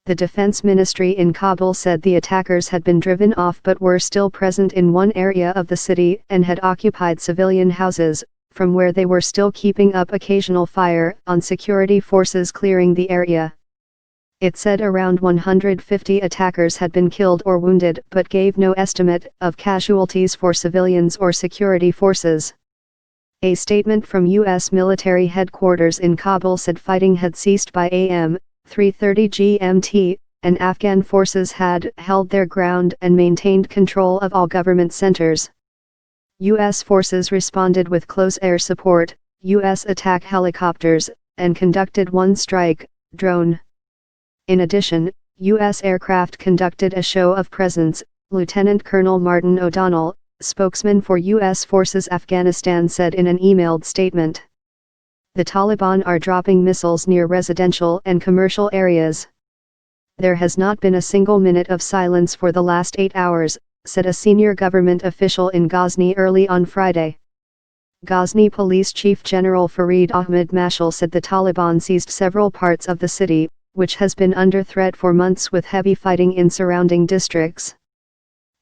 The Defense Ministry in Kabul said the attackers had been driven off but were still present in one area of the city and had occupied civilian houses, from where they were still keeping up occasional fire on security forces clearing the area. It said around 150 attackers had been killed or wounded but gave no estimate of casualties for civilians or security forces. A statement from U.S. military headquarters in Kabul said fighting had ceased by a.m. 3:30 GMT, and Afghan forces had held their ground and maintained control of all government centers. U.S. forces responded with close air support, U.S. attack helicopters, and conducted one strike drone. In addition, U.S. aircraft conducted a show of presence. Lieutenant Colonel Martin O'Donnell, spokesman for U.S. Forces Afghanistan, said in an emailed statement. The Taliban are dropping missiles near residential and commercial areas. There has not been a single minute of silence for the last 8 hours, said a senior government official in Ghazni early on Friday. Ghazni Police Chief General Farid Ahmed Mashal said the Taliban seized several parts of the city, which has been under threat for months with heavy fighting in surrounding districts.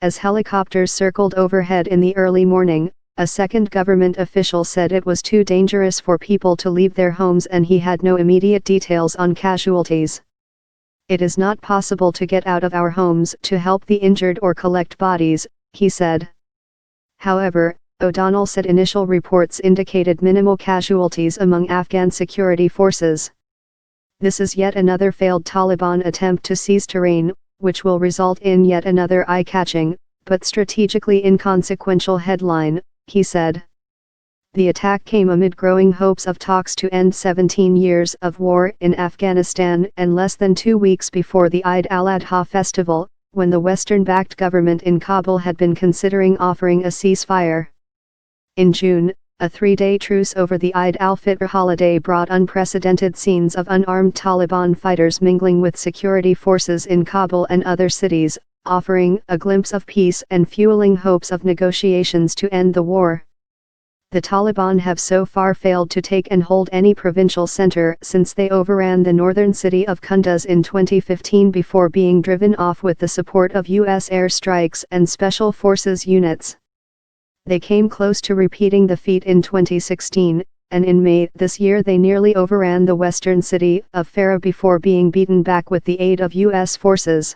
As helicopters circled overhead in the early morning, a second government official said it was too dangerous for people to leave their homes and he had no immediate details on casualties. It is not possible to get out of our homes to help the injured or collect bodies, he said. However, O'Donnell said initial reports indicated minimal casualties among Afghan security forces. This is yet another failed Taliban attempt to seize terrain, which will result in yet another eye-catching, but strategically inconsequential headline, he said. The attack came amid growing hopes of talks to end 17 years of war in Afghanistan and less than 2 weeks before the Eid al-Adha festival, when the Western-backed government in Kabul had been considering offering a ceasefire. In June, a 3-day truce over the Eid al-Fitr holiday brought unprecedented scenes of unarmed Taliban fighters mingling with security forces in Kabul and other cities, offering a glimpse of peace and fueling hopes of negotiations to end the war. The Taliban have so far failed to take and hold any provincial center since they overran the northern city of Kunduz in 2015 before being driven off with the support of U.S. airstrikes and special forces units. They came close to repeating the feat in 2016, and in May this year they nearly overran the western city of Farah before being beaten back with the aid of U.S. forces.